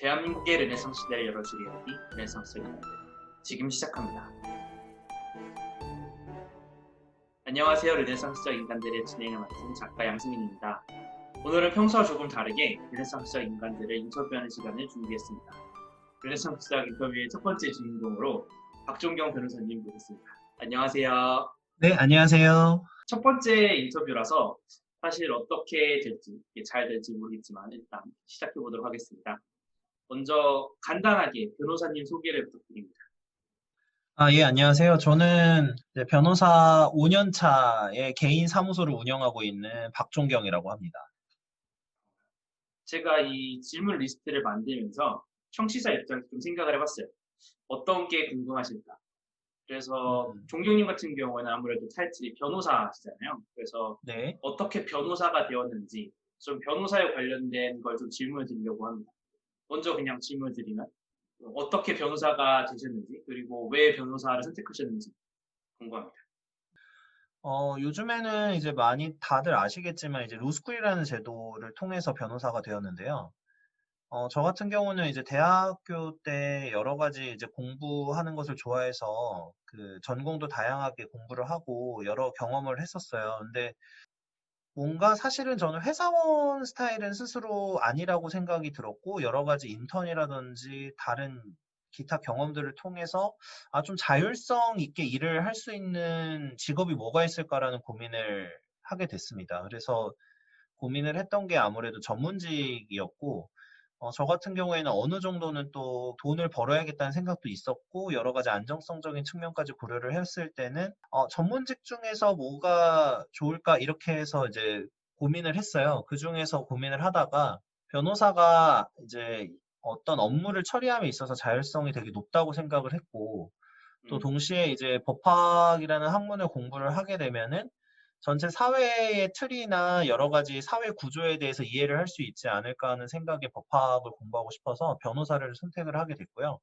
대한민국의 르네상스 시대를 열어줄 이야기 르네상스 인간들 지금 시작합니다. 안녕하세요. 르네상스적 인간들의 진행을 맡은 작가 양승민입니다. 오늘은 평소와 조금 다르게 르네상스적 인간들을 인터뷰하는 시간을 준비했습니다. 르네상스적 인터뷰의 첫 번째 주인공으로 박종경 변호사님 모셨습니다. 안녕하세요. 네, 안녕하세요. 첫 번째 인터뷰라서 사실 어떻게 될지, 잘 될지 모르겠지만 일단 시작해 보도록 하겠습니다. 먼저 간단하게 변호사님 소개를 부탁드립니다. 예, 안녕하세요. 저는 이제 변호사 5년 차의 개인 사무소를 운영하고 있는 박종경이라고 합니다. 제가 이 질문 리스트를 만들면서 청취자 입장에서 좀 생각을 해봤어요. 어떤 게 궁금하실까? 그래서 종경님 같은 경우에는 아무래도 타이틀이 변호사시잖아요. 그래서 네. 어떻게 변호사가 되었는지 좀 변호사에 관련된 걸 좀 질문을 드리려고 합니다. 먼저 그냥 질문을 드리면 어떻게 변호사가 되셨는지 그리고 왜 변호사를 선택하셨는지 궁금합니다. 요즘에는 이제 많이 다들 아시겠지만 이제 로스쿨이라는 제도를 통해서 변호사가 되었는데요. 저 같은 경우는 이제 대학교 때 여러 가지 이제 공부하는 것을 좋아해서 그 전공도 다양하게 공부를 하고 여러 경험을 했었어요. 근데 뭔가 사실은 저는 회사원 스타일은 스스로 아니라고 생각이 들었고, 여러 가지 인턴이라든지 다른 기타 경험들을 통해서 좀 자율성 있게 일을 할 수 있는 직업이 뭐가 있을까라는 고민을 하게 됐습니다. 그래서 고민을 했던 게 아무래도 전문직이었고, 저 같은 경우에는 어느 정도는 또 돈을 벌어야겠다는 생각도 있었고, 여러 가지 안정성적인 측면까지 고려를 했을 때는, 전문직 중에서 뭐가 좋을까, 이렇게 해서 이제 고민을 했어요. 그 중에서 고민을 하다가, 변호사가 이제 어떤 업무를 처리함에 있어서 자율성이 되게 높다고 생각을 했고, 또 동시에 이제 법학이라는 학문을 공부를 하게 되면은 전체 사회의 틀이나 여러 가지 사회 구조에 대해서 이해를 할 수 있지 않을까 하는 생각에 법학을 공부하고 싶어서 변호사를 선택을 하게 됐고요.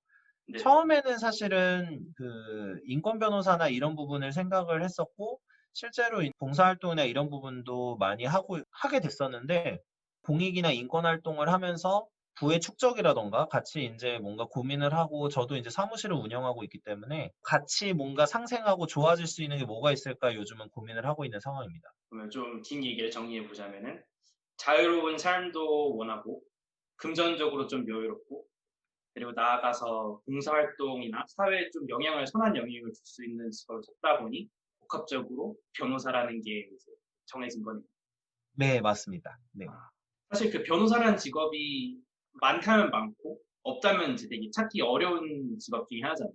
네. 처음에는 사실은 그 인권 변호사나 이런 부분을 생각을 했었고, 실제로 봉사활동이나 이런 부분도 많이 하게 됐었는데, 공익이나 인권 활동을 하면서 부의 축적이라던가 같이 이제 뭔가 고민을 하고, 저도 이제 사무실을 운영하고 있기 때문에 같이 뭔가 상생하고 좋아질 수 있는 게 뭐가 있을까 요즘은 고민을 하고 있는 상황입니다. 그러면 좀 긴 얘기를 정리해 보자면은 자유로운 삶도 원하고 금전적으로 좀 여유롭고 그리고 나아가서 봉사활동이나 사회에 좀 선한 영향을 줄 수 있는 직업을 찾다 보니 복합적으로 변호사라는 게 이제 정해진 거네요. 네, 맞습니다. 네. 사실 그 변호사라는 직업이 많다면 많고 없다면 이제 되게 찾기 어려운 직업 중에 하나잖아요.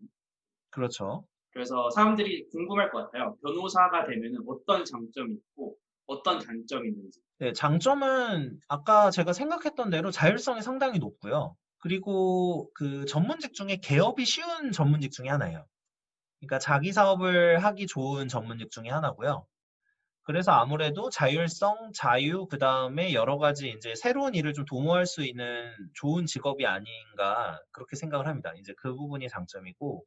그렇죠. 그래서 사람들이 궁금할 것 같아요. 변호사가 되면은 어떤 장점이 있고 어떤 단점이 있는지. 네, 장점은 아까 제가 생각했던 대로 자율성이 상당히 높고요. 그리고 그 전문직 중에 개업이 쉬운 전문직 중에 하나예요. 그러니까 자기 사업을 하기 좋은 전문직 중에 하나고요. 그래서 아무래도 자율성, 자유, 그 다음에 여러 가지 이제 새로운 일을 좀 도모할 수 있는 좋은 직업이 아닌가 그렇게 생각을 합니다. 이제 그 부분이 장점이고,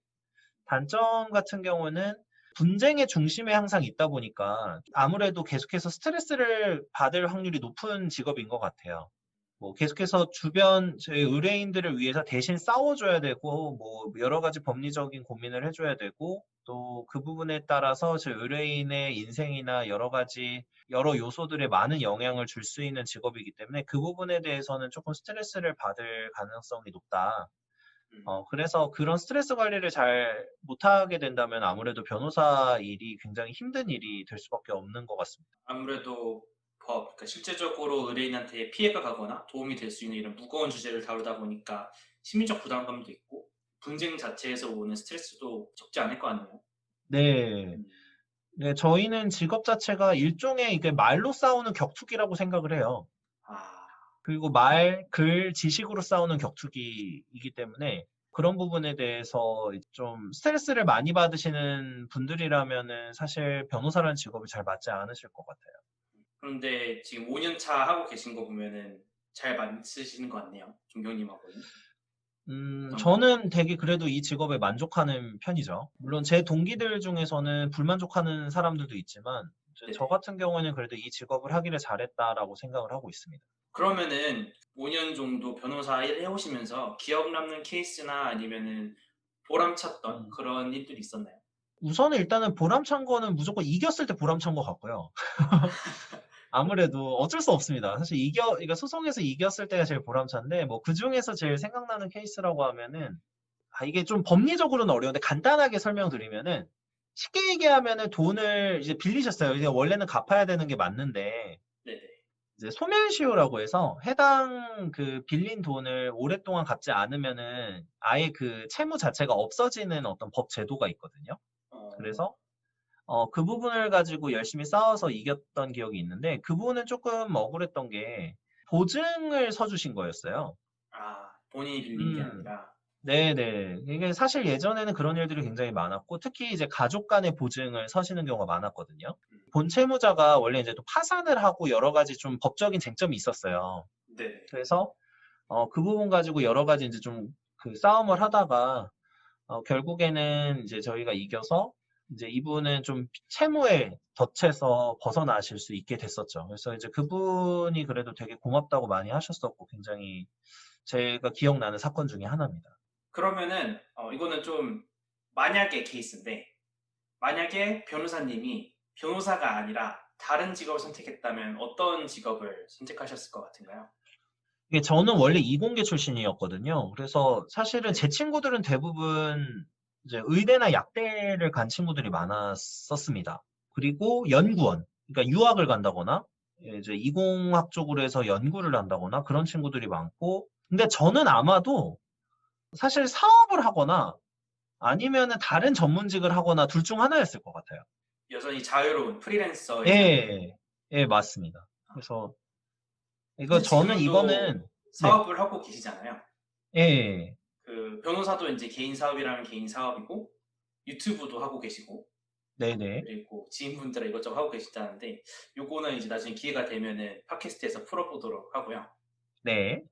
단점 같은 경우는 분쟁의 중심에 항상 있다 보니까 아무래도 계속해서 스트레스를 받을 확률이 높은 직업인 것 같아요. 뭐 계속해서 주변 저희 의뢰인들을 위해서 대신 싸워줘야 되고, 뭐 여러 가지 법리적인 고민을 해줘야 되고, 또 그 부분에 따라서 저희 의뢰인의 인생이나 여러 가지 여러 요소들에 많은 영향을 줄 수 있는 직업이기 때문에 그 부분에 대해서는 조금 스트레스를 받을 가능성이 높다. 그래서 그런 스트레스 관리를 잘 못하게 된다면 아무래도 변호사 일이 굉장히 힘든 일이 될 수밖에 없는 것 같습니다. 아무래도 그러니까 실제적으로 의뢰인한테 피해가 가거나 도움이 될 수 있는 이런 무거운 주제를 다루다 보니까 심리적 부담감도 있고 분쟁 자체에서 오는 스트레스도 적지 않을 것 같네요. 네. 네, 저희는 직업 자체가 일종의 이게 말로 싸우는 격투기라고 생각을 해요. 아, 그리고 말, 글, 지식으로 싸우는 격투기이기 때문에 그런 부분에 대해서 좀 스트레스를 많이 받으시는 분들이라면은 사실 변호사라는 직업이 잘 맞지 않으실 것 같아요. 그런데 지금 5년 차 하고 계신 거 보면은 잘 맞으시는 것 같네요. 종경님하고는. 어떤가요? 저는 되게 그래도 이 직업에 만족하는 편이죠. 물론 제 동기들 중에서는 불만족하는 사람들도 있지만, 이제 저 네네. 같은 경우에는 그래도 이 직업을 하기를 잘했다라고 생각을 하고 있습니다. 그러면은 5년 정도 변호사 일 해오시면서 기억 남는 케이스나 아니면은 보람찼던 음. 그런 일들이 있었나요? 우선은 일단은 보람찬 거는 무조건 이겼을 때 보람찬 것 같고요. 아무래도 어쩔 수 없습니다. 사실 그러니까 소송에서 이겼을 때가 제일 보람찬데, 뭐, 그 중에서 제일 생각나는 케이스라고 하면은, 이게 좀 법리적으로는 어려운데 간단하게 설명드리면은, 쉽게 얘기하면은 돈을 이제 빌리셨어요. 이제 원래는 갚아야 되는 게 맞는데, 네네. 이제 소멸시효라고 해서 해당 그 빌린 돈을 오랫동안 갚지 않으면은 아예 그 채무 자체가 없어지는 어떤 법 제도가 있거든요. 어, 그래서 그 부분을 가지고 열심히 싸워서 이겼던 기억이 있는데, 그 부분은 조금 억울했던 게 보증을 서주신 거였어요. 본인이 빌린 게 음, 아니라, 네네. 이게 사실 예전에는 그런 일들이 굉장히 많았고, 특히 이제 가족 간의 보증을 서시는 경우가 많았거든요. 음, 본 채무자가 원래 이제 또 파산을 하고 여러 가지 좀 법적인 쟁점이 있었어요. 네네. 그래서 그 부분 가지고 여러 가지 이제 좀 그 싸움을 하다가 결국에는 이제 저희가 이겨서 이제 이분은 좀 채무에 덫에서 벗어나실 수 있게 됐었죠. 그래서 이제 그분이 그래도 되게 고맙다고 많이 하셨었고, 굉장히 제가 기억나는 사건 중에 하나입니다. 그러면은 이거는 좀 만약의 케이스인데 만약에 변호사님이 변호사가 아니라 다른 직업을 선택했다면 어떤 직업을 선택하셨을 것 같은가요? 이게 저는 원래 이공계 출신이었거든요. 그래서 사실은 제 네. 친구들은 대부분 이제 의대나 약대를 간 친구들이 많았었습니다. 그리고 연구원, 그러니까 유학을 간다거나 이제 이공학 쪽으로 해서 연구를 한다거나 그런 친구들이 많고, 근데 저는 아마도 사실 사업을 하거나 아니면은 다른 전문직을 하거나 둘 중 하나였을 것 같아요. 여전히 자유로운 프리랜서의 삶. 예, 예, 맞습니다. 아, 그래서 근데 저는 지금도 이거는, 네, 사업을 하고 계시잖아요. 예, 그 변호사도 이제 개인 사업이라면 개인 사업이고 유튜브도 하고 계시고 네네, 그리고 지인분들은 이것저것 하고 계시다는데 요거는 이제 나중에 기회가 되면은 팟캐스트에서 풀어보도록 하고요. 네,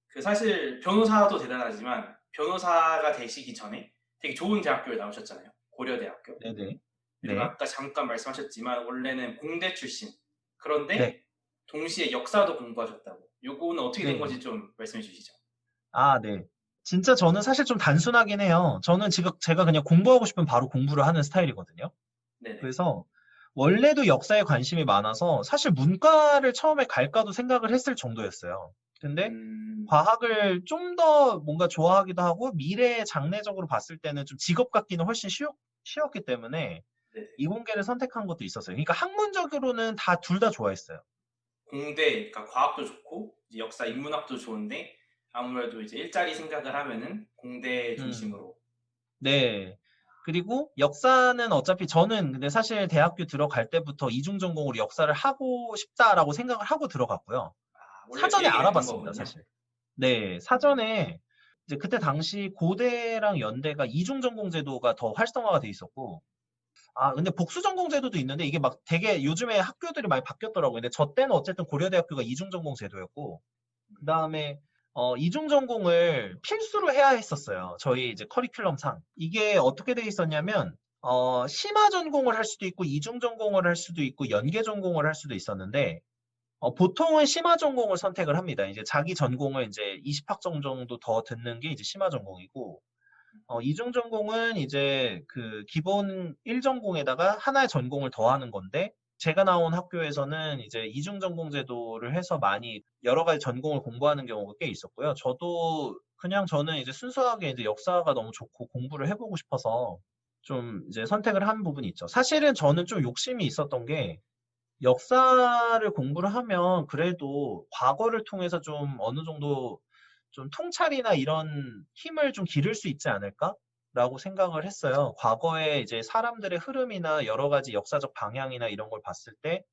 그 사실 변호사도 대단하지만 변호사가 되시기 전에 되게 좋은 대학교에 나오셨잖아요. 고려대학교. 네네, 그리고 네, 아까 잠깐 말씀하셨지만 원래는 공대 출신. 네, 그런데 동시에 역사도 공부하셨다고. 요거는 어떻게 된 네. 건지 좀 말씀해 주시죠. 네. 진짜 저는 사실 좀 단순하긴 해요. 저는 지금 제가 그냥 공부하고 싶으면 바로 공부를 하는 스타일이거든요. 네네. 그래서 원래도 역사에 관심이 많아서 사실 문과를 처음에 갈까도 생각을 했을 정도였어요. 근데 음, 과학을 좀 더 뭔가 좋아하기도 하고 미래 장래적으로 봤을 때는 좀 직업 갖기는 훨씬 쉬웠기 때문에 네네. 이공계를 선택한 것도 있었어요. 그러니까 학문적으로는 둘 다 좋아했어요. 공대, 그러니까 과학도 좋고 이제 역사 인문학도 좋은데 아무래도 이제 일자리 생각을 하면은 공대 음. 중심으로. 네. 그리고 역사는 어차피 저는 근데 사실 대학교 들어갈 때부터 이중 전공으로 역사를 하고 싶다라고 생각을 하고 들어갔고요. 원래 사전에 계획에는 있던 알아봤습니다, 거군요. 사실. 네, 음, 사전에 이제 그때 당시 고대랑 연대가 이중 전공 제도가 더 활성화가 돼 있었고, 근데 복수 전공 제도도 있는데 이게 막 되게 요즘에 학교들이 많이 바뀌었더라고요. 근데 저 때는 어쨌든 고려대학교가 이중 전공 제도였고, 그다음에 이중 전공을 필수로 해야 했었어요. 저희 이제 커리큘럼상. 이게 어떻게 돼 있었냐면 심화 전공을 할 수도 있고 이중 전공을 할 수도 있고 연계 전공을 할 수도 있었는데 보통은 심화 전공을 선택을 합니다. 이제 자기 전공을 이제 20학점 정도 더 듣는 게 이제 심화 전공이고 이중 전공은 이제 그 기본 1전공에다가 하나의 전공을 더하는 건데 제가 나온 학교에서는 이제 이중 전공 제도를 해서 많이 여러 가지 전공을 공부하는 경우가 꽤 있었고요. 저도 그냥 저는 이제 순수하게 이제 역사가 너무 좋고 공부를 해보고 싶어서 좀 이제 선택을 한 부분이 있죠. 사실은 저는 좀 욕심이 있었던 게 역사를 공부를 하면 그래도 과거를 통해서 좀 어느 정도 좀 통찰이나 이런 힘을 좀 기를 수 있지 않을까라고 생각을 했어요. 과거에 이제 사람들의 흐름이나 여러 가지 역사적 방향이나 이런 걸 봤을 때,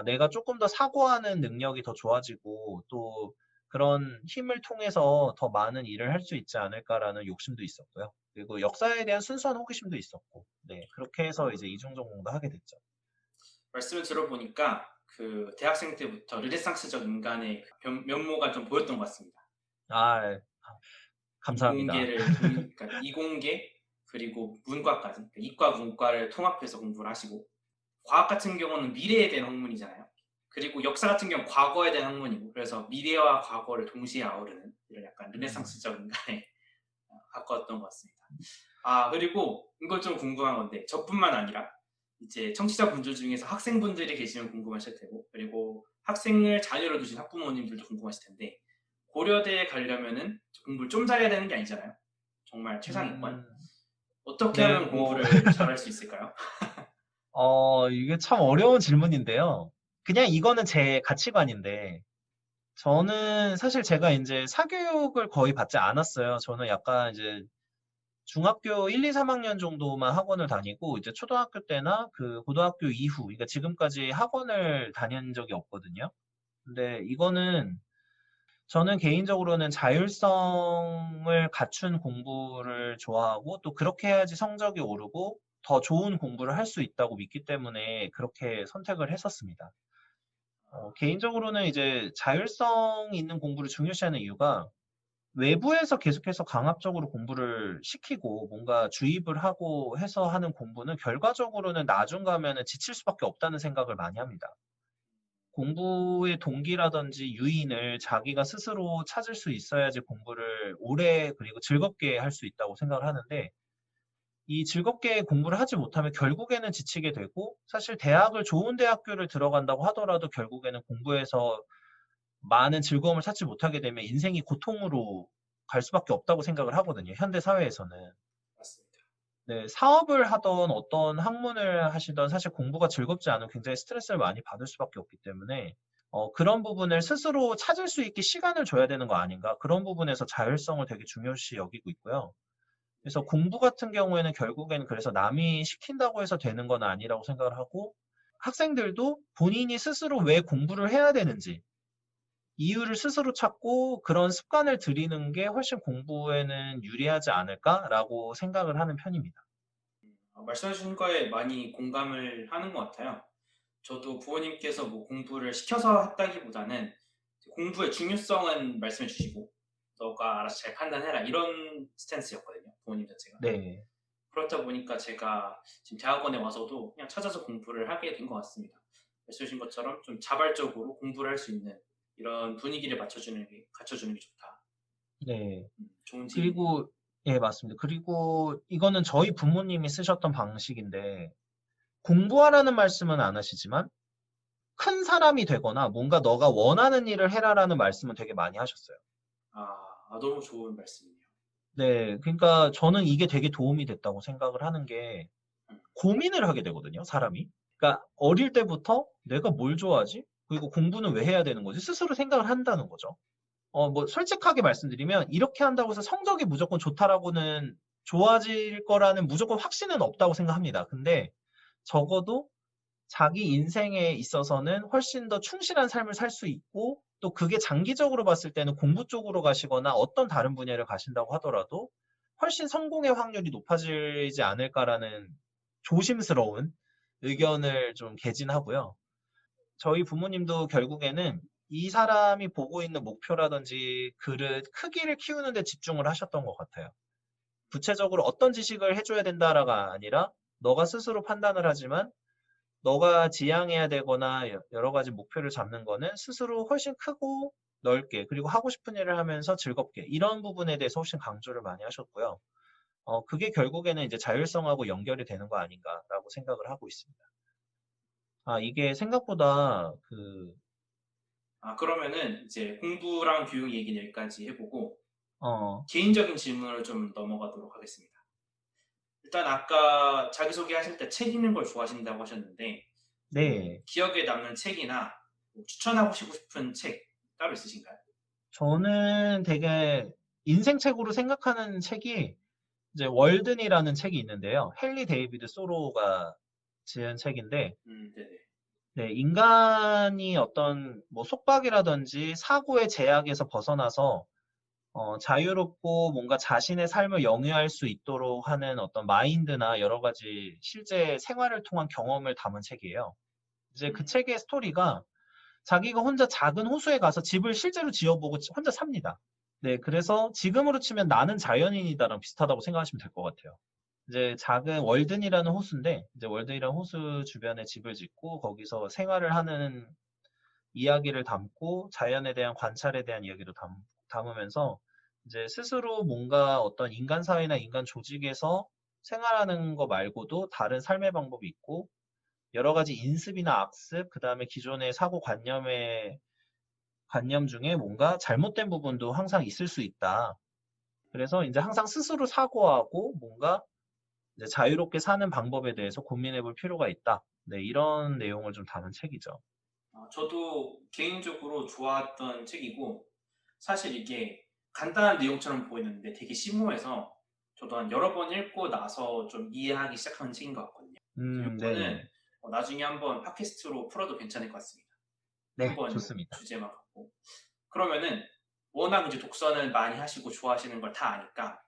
내가 조금 더 사고하는 능력이 더 좋아지고 또 그런 힘을 통해서 더 많은 일을 할 수 있지 않을까라는 욕심도 있었고요. 그리고 역사에 대한 순수한 호기심도 있었고, 네, 그렇게 해서 이제 이중전공도 하게 됐죠. 말씀을 들어보니까 그 대학생 때부터 르네상스적 인간의 그 면모가 좀 보였던 것 같습니다. 아, 감사합니다. 그러니까 이공계 그리고 문과까지 그러니까 이과 문과를 통합해서 공부를 하시고 과학 같은 경우는 미래에 대한 학문이잖아요. 그리고 역사 같은 경우는 과거에 대한 학문이고 그래서 미래와 과거를 동시에 아우르는 이런 약간 음. 르네상스적 인간에 가까웠던 것 같습니다. 아 그리고 이거 좀 궁금한 건데 저뿐만 아니라 이제 청취자분들 중에서 학생분들이 계시면 궁금하실 테고 그리고 학생을 자녀로 두신 학부모님들도 궁금하실 텐데 고려대에 가려면은 공부를 좀 잘해야 되는 게 아니잖아요. 정말 최상위권. 음. 어떻게 네, 하면 뭐, 공부를 잘할 수 있을까요? 이게 참 어려운 질문인데요. 그냥 이거는 제 가치관인데, 저는 사실 제가 이제 사교육을 거의 받지 않았어요. 저는 약간 이제 중학교 1, 2, 3학년 정도만 학원을 다니고, 이제 초등학교 때나 그 고등학교 이후, 그러니까 지금까지 학원을 다닌 적이 없거든요. 근데 이거는 저는 개인적으로는 자율성을 갖춘 공부를 좋아하고 또 그렇게 해야지 성적이 오르고 더 좋은 공부를 할 수 있다고 믿기 때문에 그렇게 선택을 했었습니다. 개인적으로는 이제 자율성 있는 공부를 중요시하는 이유가 외부에서 계속해서 강압적으로 공부를 시키고 뭔가 주입을 하고 해서 하는 공부는 결과적으로는 나중 가면은 지칠 수밖에 없다는 생각을 많이 합니다. 공부의 동기라든지 유인을 자기가 스스로 찾을 수 있어야지 공부를 오래 그리고 즐겁게 할 수 있다고 생각을 하는데 이 즐겁게 공부를 하지 못하면 결국에는 지치게 되고 사실 대학을 좋은 대학교를 들어간다고 하더라도 결국에는 공부에서 많은 즐거움을 찾지 못하게 되면 인생이 고통으로 갈 수밖에 없다고 생각을 하거든요. 현대 사회에서는. 맞습니다. 네, 사업을 하던 어떤 학문을 하시던 사실 공부가 즐겁지 않으면 굉장히 스트레스를 많이 받을 수밖에 없기 때문에 그런 부분을 스스로 찾을 수 있게 시간을 줘야 되는 거 아닌가? 그런 부분에서 자율성을 되게 중요시 여기고 있고요. 그래서 공부 같은 경우에는 결국에는 그래서 남이 시킨다고 해서 되는 건 아니라고 생각을 하고 학생들도 본인이 스스로 왜 공부를 해야 되는지 이유를 스스로 찾고 그런 습관을 들이는 게 훨씬 공부에는 유리하지 않을까라고 생각을 하는 편입니다. 말씀해 주신 거에 많이 공감을 하는 것 같아요. 저도 부모님께서 뭐 공부를 시켜서 했다기보다는 공부의 중요성은 말씀해 주시고 너가 알아서 잘 판단해라 이런 스탠스였거든요. 부모님 자체가. 네. 그렇다 보니까 제가 지금 대학원에 와서도 그냥 찾아서 공부를 하게 된 것 같습니다. 말씀해 주신 것처럼 좀 자발적으로 공부를 할 수 있는 이런 분위기를 갖춰주는 게 좋다. 네. 좋은 팁이네요. 그리고 예, 맞습니다. 그리고 이거는 저희 부모님이 쓰셨던 방식인데 공부하라는 말씀은 안 하시지만 큰 사람이 되거나 뭔가 너가 원하는 일을 해라라는 말씀은 되게 많이 하셨어요. 너무 좋은 말씀이네요. 네. 그러니까 저는 이게 되게 도움이 됐다고 생각을 하는 게 음, 고민을 하게 되거든요, 사람이. 그러니까 어릴 때부터 '내가 뭘 좋아하지? 그리고 공부는 왜 해야 되는 거지?' 스스로 생각을 한다는 거죠. 뭐 솔직하게 말씀드리면 이렇게 한다고 해서 성적이 무조건 좋다라고는 좋아질 거라는 무조건 확신은 없다고 생각합니다. 근데 적어도 자기 인생에 있어서는 훨씬 더 충실한 삶을 살 수 있고 또 그게 장기적으로 봤을 때는 공부 쪽으로 가시거나 어떤 다른 분야를 가신다고 하더라도 훨씬 성공의 확률이 높아지지 않을까라는 조심스러운 의견을 좀 개진하고요. 저희 부모님도 결국에는 이 사람이 보고 있는 목표라든지 그릇 크기를 키우는 데 집중을 하셨던 것 같아요. 구체적으로 어떤 지식을 해줘야 된다라가 아니라 너가 스스로 판단을 하지만 너가 지향해야 되거나 여러 가지 목표를 잡는 거는 스스로 훨씬 크고 넓게 그리고 하고 싶은 일을 하면서 즐겁게 이런 부분에 대해서 훨씬 강조를 많이 하셨고요. 그게 결국에는 이제 자율성하고 연결이 되는 거 아닌가라고 생각을 하고 있습니다. 이게 생각보다 그러면은 이제 공부랑 교육 얘기는 여기까지 해보고 어, 개인적인 질문을 좀 넘어가도록 하겠습니다. 일단 아까 자기소개 하실 때 책 읽는 걸 좋아하신다고 하셨는데 네. 기억에 남는 책이나 뭐 추천하고 싶은 책 따로 있으신가요? 저는 되게 인생책으로 생각하는 책이 이제 월든이라는 책이 있는데요. 헨리 데이비드 소로가 지은 책인데, 네네. 네, 인간이 어떤 뭐 속박이라든지 사고의 제약에서 벗어나서 자유롭고 뭔가 자신의 삶을 영위할 수 있도록 하는 어떤 마인드나 여러 가지 실제 생활을 통한 경험을 담은 책이에요. 이제 그 책의 스토리가 자기가 혼자 작은 호수에 가서 집을 실제로 지어보고 혼자 삽니다. 네, 그래서 지금으로 치면 나는 자연인이다랑 비슷하다고 생각하시면 될 것 같아요. 이제 작은 월든이라는 호수인데, 이제 월든이라는 호수 주변에 집을 짓고 거기서 생활을 하는 이야기를 담고 자연에 대한 관찰에 대한 이야기도 담으면서 이제 스스로 뭔가 어떤 인간 사회나 인간 조직에서 생활하는 거 말고도 다른 삶의 방법이 있고 여러 가지 인습이나 악습, 그 다음에 기존의 사고 관념 중에 뭔가 잘못된 부분도 항상 있을 수 있다. 그래서 이제 항상 스스로 사고하고 뭔가 이제 자유롭게 사는 방법에 대해서 고민해 볼 필요가 있다. 네, 이런 내용을 좀 담은 책이죠. 저도 개인적으로 좋아했던 책이고 사실 이게 간단한 내용처럼 보이는데 되게 심오해서 저도 한 여러 번 읽고 나서 좀 이해하기 시작하는 책인 것 같거든요. 그래서 네네. 이거는 나중에 한번 팟캐스트로 풀어도 괜찮을 것 같습니다. 네, 한번 요 좋습니다. 주제만 갖고. 그러면은 워낙 이제 독서는 많이 하시고 좋아하시는 걸 다 아니까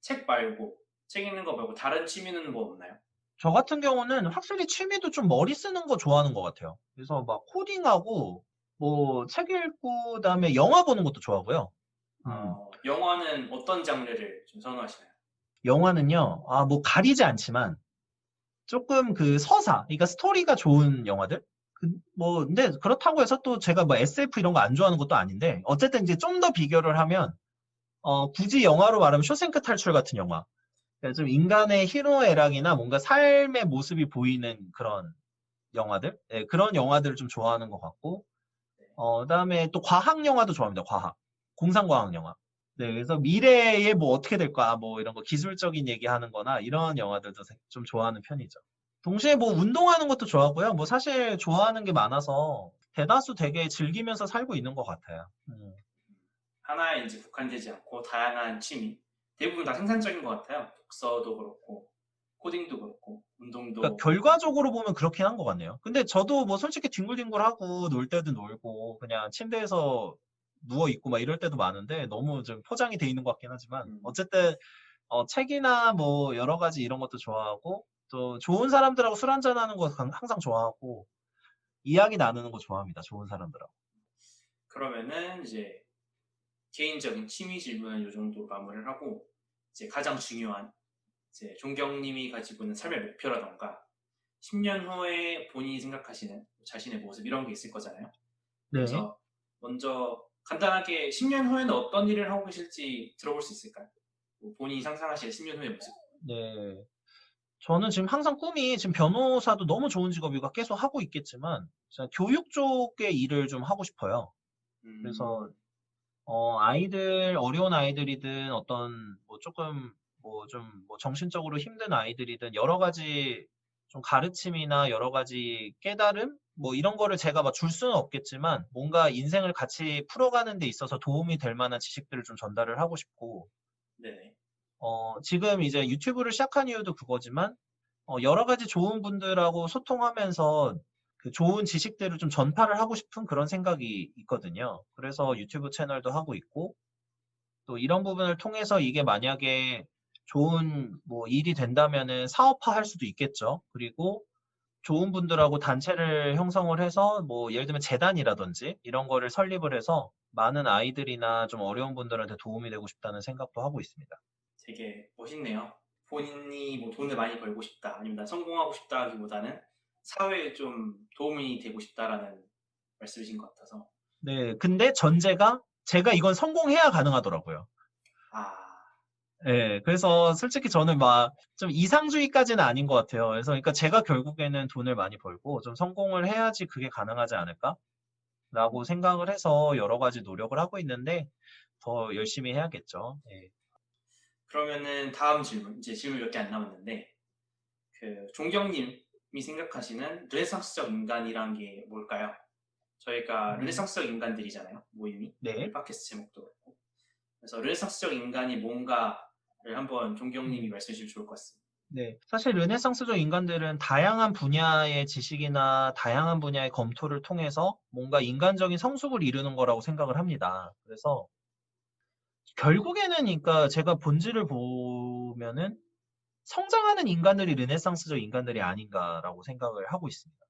책 말고 책 읽는 거 말고 다른 취미는 뭐 없나요? 저 같은 경우는 확실히 취미도 좀 머리 쓰는 거 좋아하는 것 같아요. 그래서 막 코딩하고 뭐 책 읽고 그다음에 영화 보는 것도 좋아하고요. 영화는 어떤 장르를 좀 선호하시나요? 영화는요, 뭐 가리지 않지만 조금 그 서사, 그러니까 스토리가 좋은 영화들? 뭐, 근데 그렇다고 해서 또 제가 뭐 SF 이런 거 안 좋아하는 것도 아닌데, 어쨌든 이제 좀 더 비교를 하면, 굳이 영화로 말하면 쇼생크 탈출 같은 영화. 그러니까 좀 인간의 희노애락이나 뭔가 삶의 모습이 보이는 그런 영화들? 예, 그런 영화들을 좀 좋아하는 것 같고, 그다음에 또 과학 영화도 좋아합니다. 과학. 공상과학 영화. 네, 그래서 미래에 뭐 어떻게 될까, 뭐 이런 거 기술적인 얘기하는 거나 이런 영화들도 좀 좋아하는 편이죠. 동시에 뭐 운동하는 것도 좋아하고요. 뭐 사실 좋아하는 게 많아서 대다수 되게 즐기면서 살고 있는 것 같아요. 하나에 이제 국한되지 않고 다양한 취미 대부분 다 생산적인 것 같아요. 독서도 그렇고 코딩도 그렇고 그러니까 운동도 결과적으로 보면 그렇긴 한 것 같네요. 근데 저도 뭐 솔직히 뒹굴뒹굴하고 놀 때도 놀고 그냥 침대에서 누워 있고 막 이럴 때도 많은데 너무 좀 포장이 돼 있는 것 같긴 하지만 어쨌든 책이나 뭐 여러 가지 이런 것도 좋아하고 또 좋은 사람들하고 술 한잔하는 거 항상 좋아하고 이야기 나누는 거 좋아합니다. 좋은 사람들하고. 그러면은 이제 개인적인 취미 질문은 이 정도로 마무리를 하고 이제 가장 중요한 이제 존경님이 가지고 있는 삶의 목표라던가 10년 후에 본인이 생각하시는 자신의 모습 이런 게 있을 거잖아요. 네. 그래서 먼저 간단하게 10년 후에는 어떤 일을 하고 계실지 들어볼 수 있을까요? 뭐 본인이 상상하실 10년 후의 모습. 네. 저는 지금 항상 꿈이 지금 변호사도 너무 좋은 직업이고 계속 하고 있겠지만 진짜 교육 쪽의 일을 좀 하고 싶어요. 그래서 어려운 아이들이든 어떤 뭐 조금 뭐 좀 뭐 정신적으로 힘든 아이들이든 여러 가지 좀 가르침이나 여러 가지 깨달음 뭐 이런 거를 제가 막 줄 수는 없겠지만 뭔가 인생을 같이 풀어가는 데 있어서 도움이 될 만한 지식들을 좀 전달을 하고 싶고 네네. 지금 이제 유튜브를 시작한 이유도 그거지만 여러 가지 좋은 분들하고 소통하면서 그 좋은 지식들을 좀 전파를 하고 싶은 그런 생각이 있거든요. 그래서 유튜브 채널도 하고 있고 또 이런 부분을 통해서 이게 만약에 좋은 뭐 일이 된다면은 사업화할 수도 있겠죠. 그리고 좋은 분들하고 단체를 형성을 해서 뭐 예를 들면 재단이라든지 이런 거를 설립을 해서 많은 아이들이나 좀 어려운 분들한테 도움이 되고 싶다는 생각도 하고 있습니다. 되게 멋있네요. 본인이 뭐 돈을 많이 벌고 싶다, 아니면 난 성공하고 싶다 하기보다는 사회에 좀 도움이 되고 싶다라는 말씀이신 것 같아서. 네, 근데 전제가 제가 이건 성공해야 가능하더라고요. 아, 예, 그래서 솔직히 저는 막 좀 이상주의까지는 아닌 것 같아요. 그래서 그러니까 제가 결국에는 돈을 많이 벌고 좀 성공을 해야지 그게 가능하지 않을까라고 생각을 해서 여러 가지 노력을 하고 있는데 더 열심히 해야겠죠. 예. 그러면은 다음 질문, 이제 질문 몇 개 안 남았는데, 그 종경님이 생각하시는 르네상스적 인간이란 게 뭘까요? 저희가 음, 르네상스적 인간들이잖아요, 모임이. 우리 네. 팟캐스트 제목도 그렇고. 그래서 르네상스적 인간이 뭔가를 한번 종경님이 음, 말씀해 주시면 좋을 것 같습니다. 네. 사실 르네상스적 인간들은 다양한 분야의 지식이나 다양한 분야의 검토를 통해서 뭔가 인간적인 성숙을 이루는 거라고 생각을 합니다. 그래서 결국에는 그러니까 제가 본질을 보면은 성장하는 인간들이 르네상스적 인간들이 아닌가라고 생각을 하고 있습니다.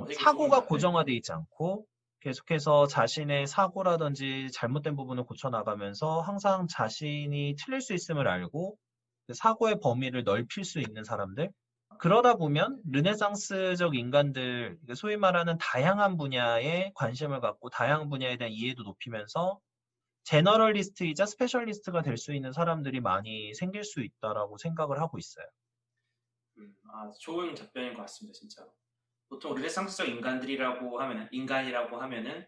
되게 좋은 사고가 답변인 것 고정화되어 같아요. 있지 않고 계속해서 자신의 사고라든지 잘못된 부분을 고쳐나가면서 항상 자신이 틀릴 수 있음을 알고 그 사고의 범위를 넓힐 수 있는 사람들. 그러다 보면 르네상스적 인간들, 소위 말하는 다양한 분야에 관심을 갖고 다양한 분야에 대한 이해도 높이면서 제너럴리스트이자 스페셜리스트가 될 수 있는 사람들이 많이 생길 수 있다라고 생각을 하고 있어요. 좋은 답변인 것 같습니다, 진짜. 보통 르네상스적 인간이라고 하면은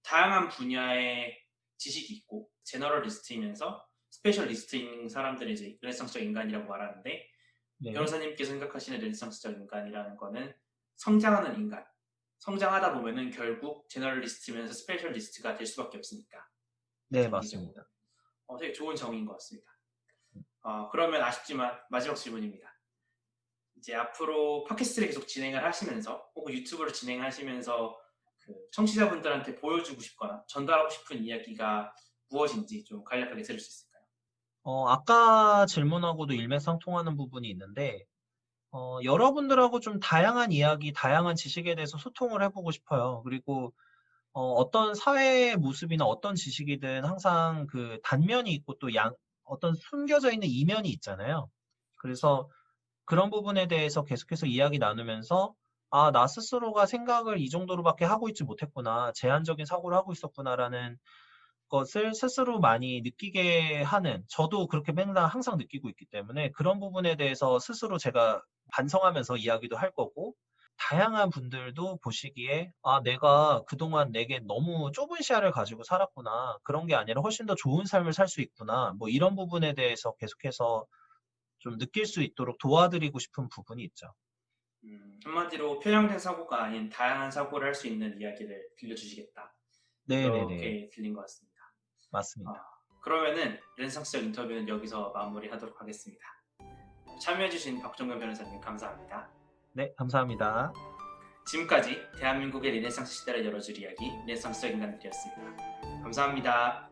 다양한 분야의 지식이 있고 제너럴리스트이면서 스페셜리스트인 사람들이 이제 르네상스적 인간이라고 말하는데 네. 변호사님께서 생각하시는 르네상스적 인간이라는 거는 성장하는 인간. 성장하다 보면은 결국 제너럴리스트면서 스페셜리스트가 될 수밖에 없으니까. 네, 장기적으로. 맞습니다. 되게 좋은 정의인 것 같습니다. 그러면 아쉽지만 마지막 질문입니다. 이제 앞으로 팟캐스트를 계속 진행을 하시면서 혹은 유튜브를 진행하시면서 그 청취자분들한테 보여주고 싶거나 전달하고 싶은 이야기가 무엇인지 좀 간략하게 들을 수 있을까요? 아까 질문하고도 일맥상통하는 부분이 있는데, 여러분들하고 좀 다양한 이야기, 다양한 지식에 대해서 소통을 해보고 싶어요. 그리고 어떤 사회의 모습이나 어떤 지식이든 항상 그 단면이 있고 또 어떤 숨겨져 있는 이면이 있잖아요. 그래서 그런 부분에 대해서 계속해서 이야기 나누면서 아, 나 스스로가 생각을 이 정도로밖에 하고 있지 못했구나. 제한적인 사고를 하고 있었구나라는 것을 스스로 많이 느끼게 하는, 저도 그렇게 맨날 항상 느끼고 있기 때문에 그런 부분에 대해서 스스로 제가 반성하면서 이야기도 할 거고, 다양한 분들도 보시기에 아, 내가 그동안 내게 너무 좁은 시야를 가지고 살았구나. 그런 게 아니라 훨씬 더 좋은 삶을 살 수 있구나. 뭐 이런 부분에 대해서 계속해서 좀 느낄 수 있도록 도와드리고 싶은 부분이 있죠. 한마디로 편향된 사고가 아닌 다양한 사고를 할 수 있는 이야기를 들려주시겠다. 네네네. 이렇게 들린 것 같습니다. 맞습니다. 그러면은 르네상스적 인터뷰는 여기서 마무리하도록 하겠습니다. 참여해주신 박종근 변호사님 감사합니다. 네, 감사합니다. 지금까지 대한민국의 르네상스 시대를 열어줄 이야기 르네상스적 인간들이었습니다. 감사합니다.